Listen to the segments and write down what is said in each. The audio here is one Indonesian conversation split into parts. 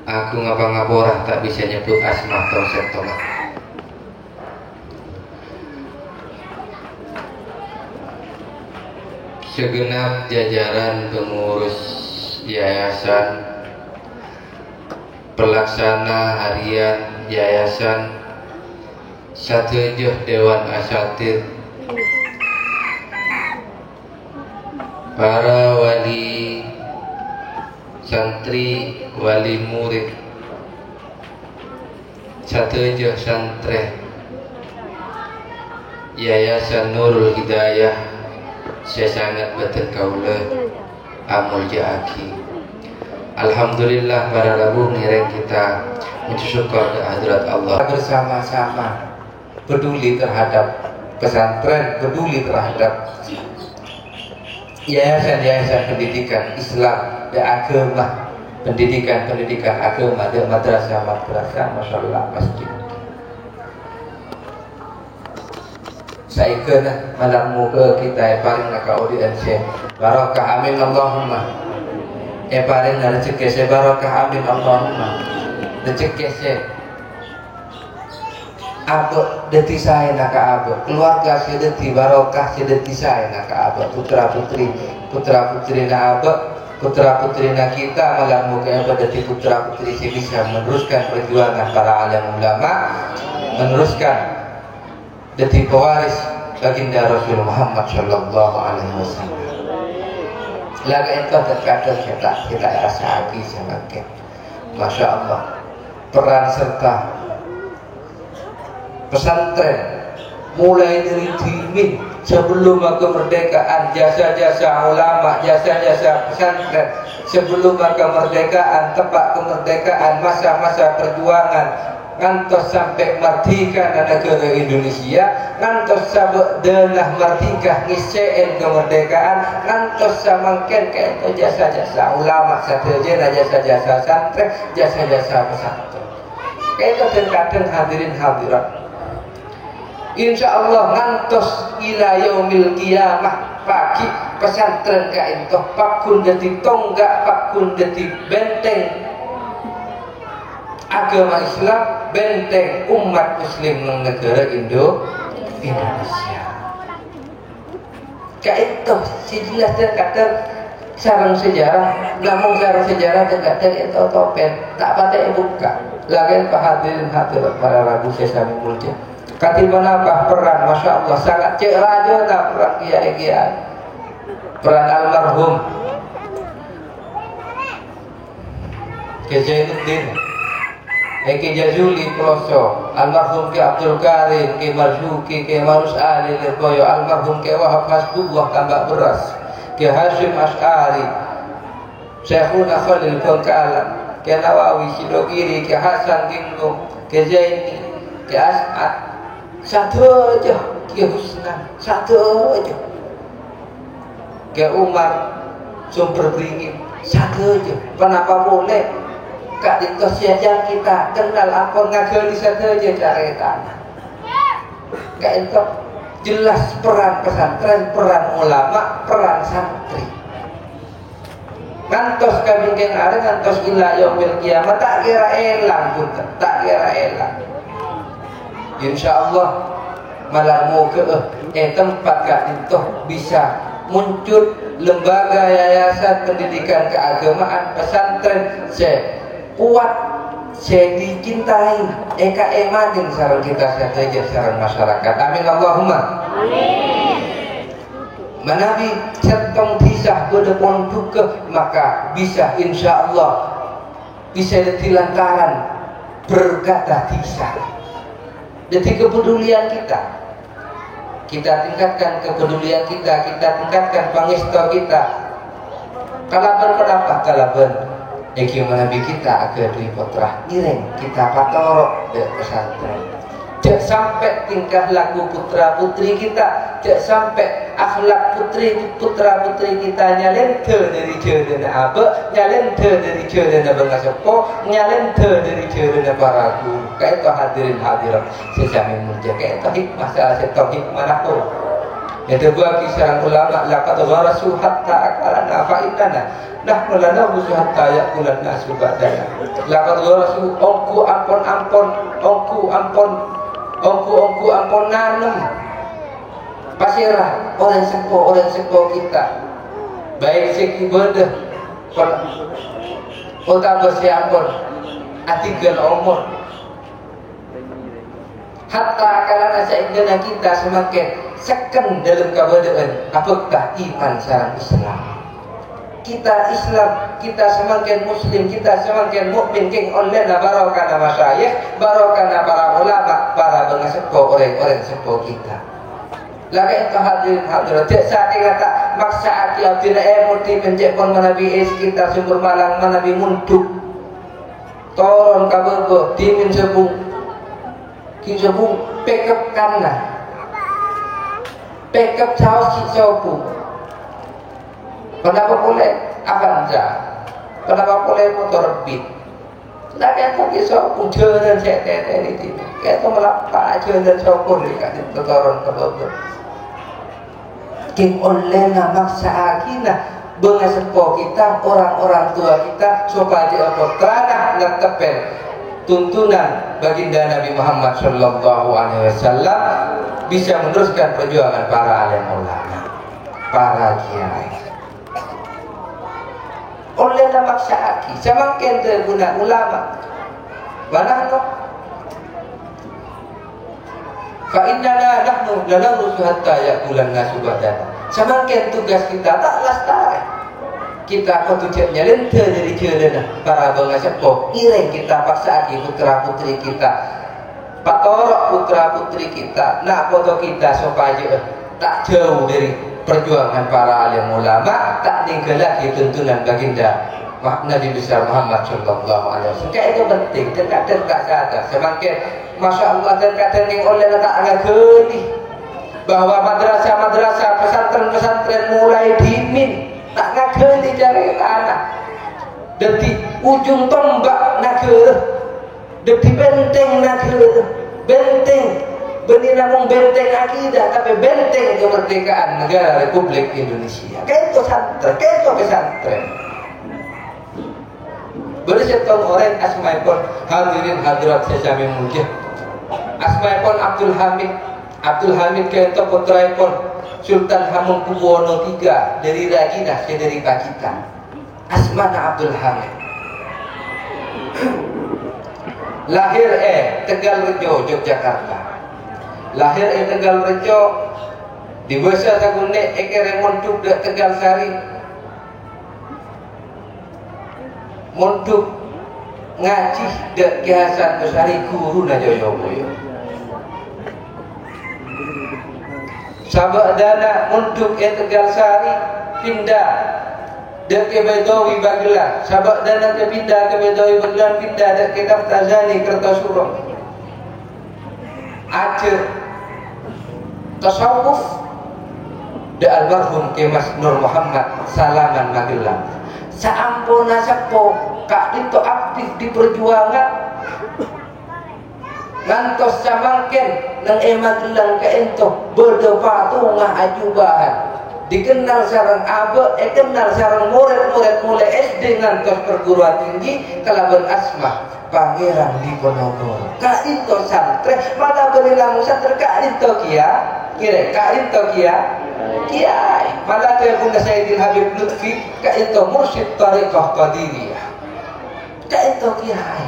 Aku ngapa-ngaporah tak bisa nyebut asmah konsep tolak. Segenap jajaran pengurus yayasan, pelaksana harian yayasan, satejuh dewan asatid, para wali santri, wali murid, satejuh santri Yayasan Nurul Hidayah, saya sangat berterkaula amul jaaki. Alhamdulillah para rabu ngiring kita mensyukur ke hadirat Allah. Bersama-sama peduli terhadap pesantren, peduli terhadap yayasan-yayasan pendidikan Islam dan agama, pendidikan agama dan madrasah, masyaallah masjid. Saya kena malam muka kita paling nak audiens barakah amin Allahumma. Paling nak rezeki saya barakah amin Allahumma. Rezeki saya abah deti saya nak abah, keluarga saya deti barakah saya deti saya nak abah, putra putri nak abah, putra putri nak kita malam muka abah deti putra putri saya bisa meneruskan perjuangan para alim ulama, meneruskan deti pewaris baginda Rasul Muhammad sallallahu alaihi wasallam. Laga itu terkadang kita rasa lagi sangat. Masya Allah, peran serta pesantren mulai dari dini sebelum kemerdekaan, jasa-jasa ulama, jasa-jasa pesantren sebelum kemerdekaan, tepat kemerdekaan, masa-masa perjuangan ngantos sampai merdeka negara Indonesia, ngantos sampai denah merdeka ngisein kemerdekaan, ngantos samangken ke itu jasa-jasa ulama sateja, jasa-jasa santri, jasa-jasa pesantren. Itu terkadang hadirin hadirat. Insya Allah ngantos ila yaumil qiyamah pagi pesantren ka itu pakun dadi tonggak, pakun dadi benteng agama Islam, benteng umat muslim ng negara Indonesia. Kayak itu sejelas dan kata sarang sejarah, namun sarang sejarah dan kata itu topen tak patah buka. Lagi hadirin hadirat para rabu sesami mulia. Katibana apa peran, masya Allah sangat cek raja tak peran kiai-kiai, peran almarhum Zainuddin, Eki Jazuli Peloso, almarhum Ki Abdul Karim, Ki Marzuki, Ki Marus Ali Lirboyo, almarhum Ki Wahab Hasbullah Tambak Beras, Ki Hashim Ash'ari, Syekhuna Khalil Bengkala, Ki Nawawi Sidogiri, Ki Hasan Ginglung, Ki Zaini, Ki As'ad. Satu aja Ki Husnan, satu aja Ki Umar Sumber Beringin, satu aja. Kenapa boleh Kak itu siajan kita kenal ampun ngagali saja caretan. Kak itu jelas peran pesantren, peran ulama, peran santri. Ngantos kami ada ngantos ila yaumil qiyamah tak kira elang pun tak kira elang. Insya Allah malam ke tempat kak itu bisa muncul lembaga yayasan pendidikan keagamaan pesantren kuat, saya dicintai, makin sarang kita saja sarang masyarakat. Amin Allahumma. Amin. Manabi setong tisah bedepon juga maka bisa insya Allah bisa dilantaran berkata tisah. Jadi kepedulian kita tingkatkan kepedulian kita tingkatkan pangesto kita. Kalaban kenapa? Kalaban Eki Nabi kita agar dipotrah ngiring kita patorok de pesantren. Cek sampai tingkah laku putra putri kita, cek sampai akhlak putra putri kita nyalente dari jadana abe, nyalente dari jadana bengasepo, nyalente dari jadana para guru. Kayak itu hadirin hadirat sesami mulia. Kayak itu hikmah salah satu hikmah aku. Ada buah kisah ulama laqad gharasu hatta akalana fa innana nahnu lanabusu hatta yakulan nasu ba'dana. Laqad gharasu ongku ampon nanem pasirah orang sepo kita baik segi bedah kota bersiapon atigan omor hatta kalana saidana kita semakin seken dalam kabadaan apakah iman sarang Islam kita Islam kita semakin muslim kita semakin mukmin king online barokana masyayikh barokana para ulama para pengasepo orang-orang sepo kita lagi itu hadirin hadirat saking kata maksa aki abdina murti menjepon manabi kita sumber malang manabi munduk toron kabebo timin sebung kisabung pekep kanan pekep saus kisabu kenapa boleh Avanza kenapa boleh motor Beat lagi apa kisabu jalan CTT ini kayak itu melapa jalan sopur dikasih toron kabebo kim oleh maksa akina bengasepo kita orang-orang tua kita supaya terana ngetepel tuntunan baginda Nabi Muhammad Sallallahu Alaihi Wasallam bisa meneruskan perjuangan para alim ulama, para kiai. Oleh maksa aki, semakin terguna ulama, mana no? Fa innana nahnu lanamrusu hatta yakulan nasu badana. Semakin tugas kita tak lestari. Kita kotujatnya lente dari jalan para bengasepo ireng kita paksa putra putri kita patorok putra putri kita nak foto kita supaya tak jauh dari perjuangan para alim ulama tak tinggal lagi tuntunan baginda Nabi besar Muhammad Sallallahu Alaihi Wasallam. Kayak itu penting terkadang tak sadar semakin Masya Allah terkadang yang oleh tak agak geli bahwa madrasah-madrasah pesantren-pesantren mulai dimin tak ngageli jari anak dari ujung tombak negara dari benteng negara benteng benih namun benteng akidah tapi benteng kemerdekaan negara Republik Indonesia kayak itu santren kayak itu pesantren boleh setong orang asmaipun hadirin hadirat sesami mulia asmaipun Abdul Hamid kayak itu putraipun Sultan Hamengkubuwono III dari Raginah dari Pacitan Asmana Abdul Hamid lahir Tegalrejo Yogyakarta lahir Tegalrejo di Basa Sagune ekere monduk dak Tegalsari monduk ngaji dak Ki Hasan Besari guru na Joyoboyo sabak dana untuk Tegalsari pindah ke Bedawi Bagelan sabak dana ke pindah ke Bedawi Bagelan pindah ke Taftazani Kertosurong Aceh tasawuf da almarhum Kemas Nur Muhammad Salaman Magelang saampuna sepo kak dito aktif di perjuangan ngantos samangken nang Magelang ke ento berdepatungah ajubahan dikenal sarang abe kenal sarang murid-murid mulai SD ngantos perguruan tinggi kalaban asma Pangeran Diponegoro ka itu santri pada berilang santri ka itu kiai malah ke Bunda Sayyidil Habib Lutfi ka itu mursyid tariqah qadiriyah ka itu kiai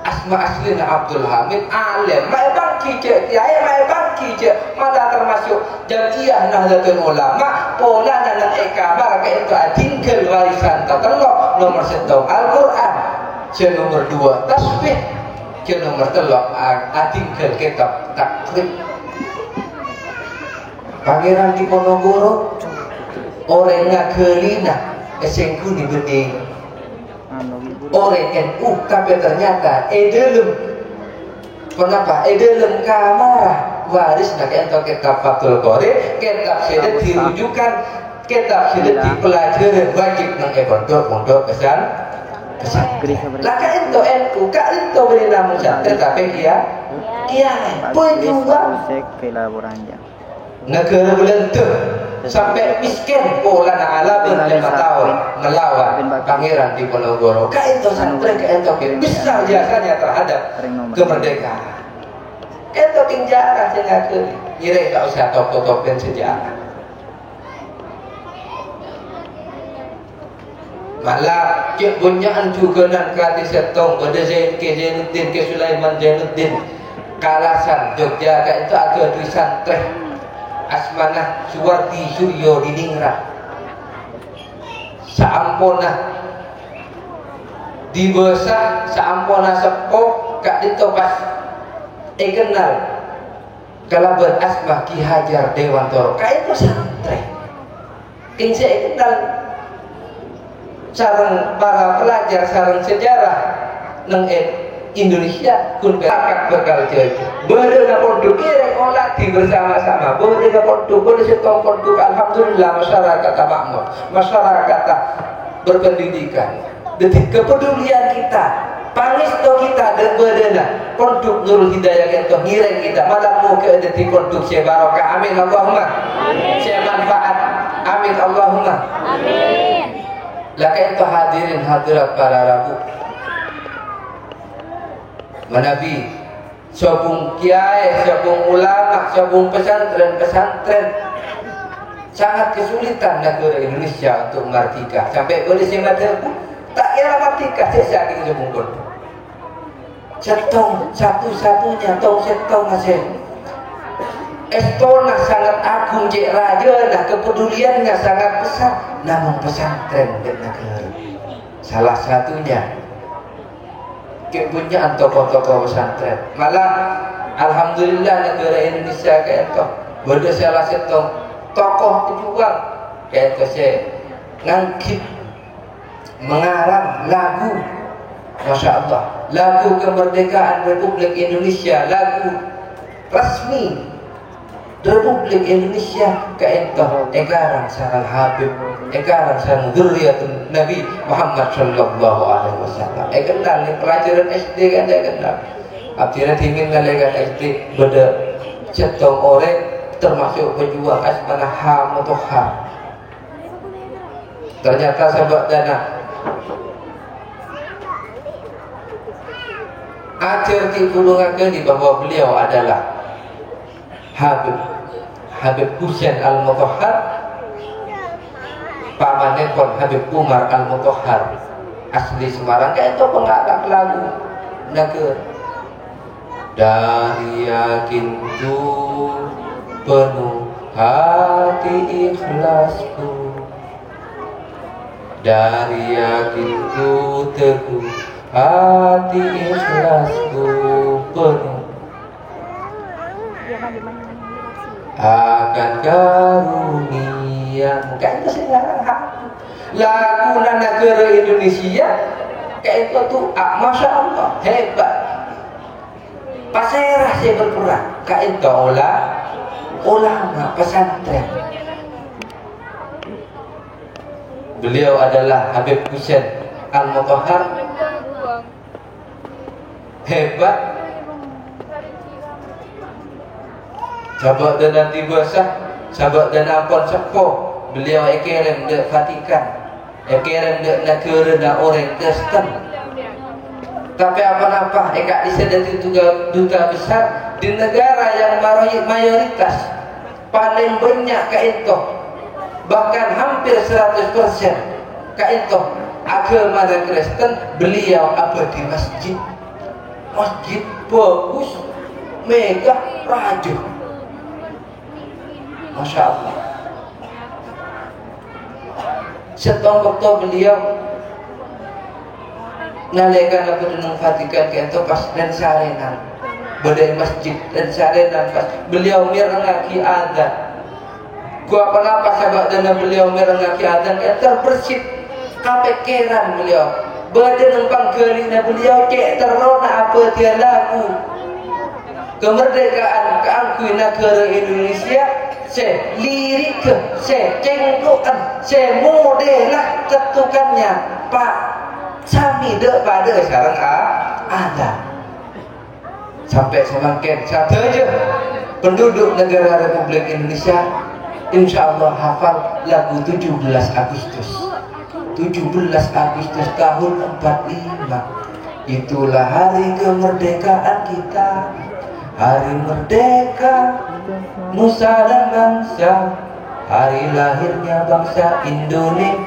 asma aslina Abdul Hamid alim mai bangki je kiai mai bangki je malah termasuk jamiah Nahdlatul Ulama pola nang ekabar ka itu tinggal warisan tatelok nomor 1 Al-Qur'an je nomor 2 tasbih je nomor 3 tinggal kitab takrib Pangeran Diponegoro orang ngagelina esengku di bening orang NU tapi ternyata dalam kenapa dalam kamar waris nak ento kitab Fathul Qorib kitab sedet dirujukan kitab sedet dipelajari wajib nang pondok kesan laka ento NU ka ento beri namun santri tapi kiai pejuang negara belentuh sampai miskin pola ala ber 5 tahun ngelawan pangeran Diponegoro. Kaito santri kaito besar jasanya terhadap kemerdekaan. Kaito tinjaka cengakeun nyire tak usah top-topen sejarah. Malah cek bunyaan juga nan kati setong pada Zain ke Zainuddin ke Sulaiman Zainuddin Kalasan Jogja itu agak tulisan treh Asmanah Suwardi Suryo di Ningrat saampona di besa saampona sepok kak ditopas kenal kalaban asma Ki Hajar Dewantoro kak itu santre king saya kenal sarang para pelajar sarang sejarah nang Indonesia kun kakak bekal jadi berdua produk kira olah di bersama-sama berdua produk boleh setong produk alhamdulillah masyarakat makmur masyarakat berpendidikan detik kepedulian kita pangis to kita dan berdua produk Nurul Hidayah itu ngiring kita malam mau ke detik produk saya barokah amin Allahumma saya manfaat amin Allahumma amin. Laka itu hadirin hadirat para rabu Manabi sobung kiai, sobung ulama, sobung pesantren sangat kesulitan negara Indonesia untuk merdeka sampai boleh saya merdeka tak kira merdeka saya sakit sobung pun setong satu-satunya tong setong masih Estona sangat agung cek raja nah kepeduliannya sangat besar namun pesantren di negara salah satunya kepunyaan tokoh-tokoh pesantren malah alhamdulillah negara Indonesia kayak itu berdua salah satu tokoh pejuang kayak itu saya ngangkit mengarang lagu Masya Allah lagu kemerdekaan Republik Indonesia lagu resmi Republik Indonesia kaentah egarang sarang Habib egarang sarang dzurriyyatun Nabi Muhammad sallallahu alaihi wasallam kenal ni pelajaran SD kan dia kenal akhirnya timin ngalekan SD beda setong orang termasuk pejuang asmana ha mutahhar ternyata sahabat dana ajar di gulungakeun di bahwa beliau adalah Habib Husain Al-Mutahhar pamanipun Habib Umar Al-Mutahhar asli Semarang kayak itu pengarang lagu negara dari yakinku penuh hati ikhlasku dari yakinku teguh hati ikhlasku penuh akan karunia kayak itu saya lagu negara Indonesia kayak itu tuh Masya Allah hebat pasirah saya berperan kayak itu ulama pesantren beliau adalah Habib Husain Al-Mutahhar hebat sahabat dan nanti basah sahabat dan ampun sepo beliau kirim ke Vatikan kirim ke negara dan orang Kristen tapi apa-apa kak disedati duta besar di negara yang mayoritas paling banyak kayak itu bahkan hampir 100% kayak itu agama Kristen beliau apa di masjid bagus megah raja Masya Allah setong waktu beliau nalekan aku dengan Vatikan ke itu pas dan sarenan badai masjid dan sarenan pas beliau mirengaki adzan gua kenapa sahabat dan beliau mirengaki adzan yang terbersit kapekeran beliau badai nempang kelina beliau cek terona apa dia lagu kemerdekaan keangkui negara Indonesia saya lirik saya cengkokan saya modelah ketukannya Pak Sami dek pada sekarang ada sampai semakin satu aja penduduk negara Republik Indonesia insya Allah hafal lagu 17 Agustus 17 Agustus tahun 45. Itulah hari kemerdekaan kita, hari merdeka nusa dan bangsa, hari lahirnya bangsa Indonesia.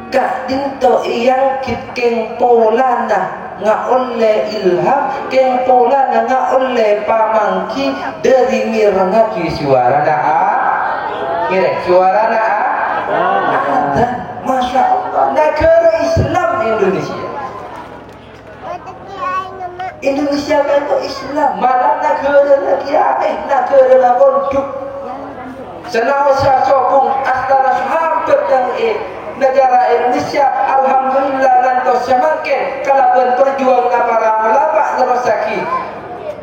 Kak dinto yang kitking polana nga oleh ilham keng polana nga oleh pamangki dari mirngaji suara naa kira suara naa ada. Masya Allah negara Islam Indonesia kan itu Islam malah negara lagi negara lawan senawasa sopung astana hampir dan negara Indonesia alhamdulillah lantos semakin kalaupun perjuangan para ulama ngerosaki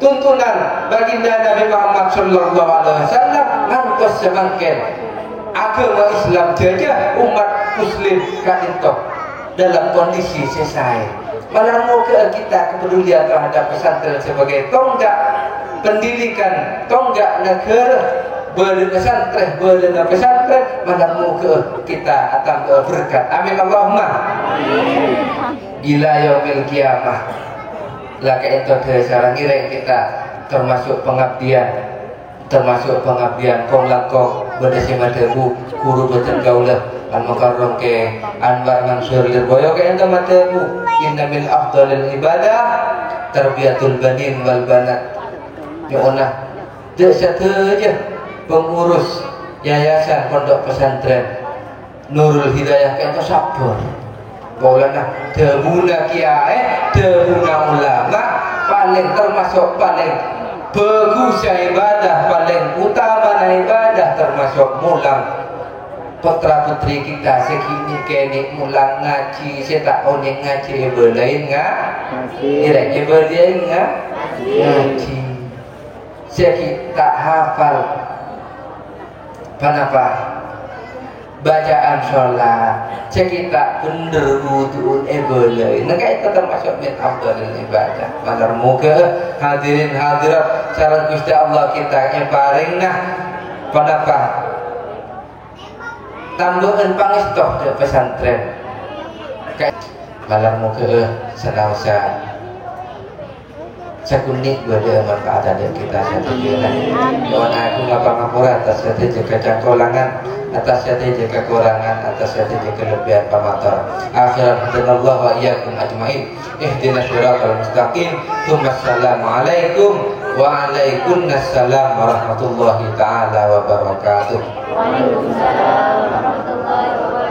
tuntunan baginda Nabi Muhammad sallallahu alaihi wasallam lantos semakin agama Islam saja umat muslim kadinto dalam kondisi selesai. Malah mau ke kita kepedulian terhadap pesantren sebagai tonggak pendidikan, tonggak negara. Pesantren, mana mau ke kita akan berkat. Amin Allahumma. Ila yaumil qiyamah. Laka itu sekarang kira kita termasuk pengabdian kong langkong berdasi matebu guru betul gaulah al-mukarram ke Anwar Mansur Lirboyo ke enta matebu inna min afdalil ibadah tarbiyatul banin wal banat. Ya ona desa saja pengurus yayasan pondok pesantren Nurul Hidayah kaya sabar Maulana debuna kiai debuna ulama paling termasuk paling bagus ibadah paling utama ibadah termasuk mulang putra putri kita segini kene mulang ngaji saya tak oning ngaji belain ngaji belain ngaji saya kita hafal kenapa? Bacaan sholat cekita bener wudu'un ebelai naka itu termasuk min afdalil ibadah. Malar muka hadirin hadirat saran Gusti Allah kita paring nah kenapa? Tambahan pangestoh di pesantren malar muka senausa sekunik pada manfaat ada kita satu jalan. Doa aku ngapa-ngapura atas satu jaga cangkolangan, atas satu jaga kekurangan, atas satu jaga kelebihan pamatar. Akhirat Allah wa iyyakum ajmain. Ihdinas siratal mustaqim. Wassalamualaikum waalaikumsalam warahmatullahi taala wabarakatuh. Waalaikumsalam warahmatullahi wabarakatuh.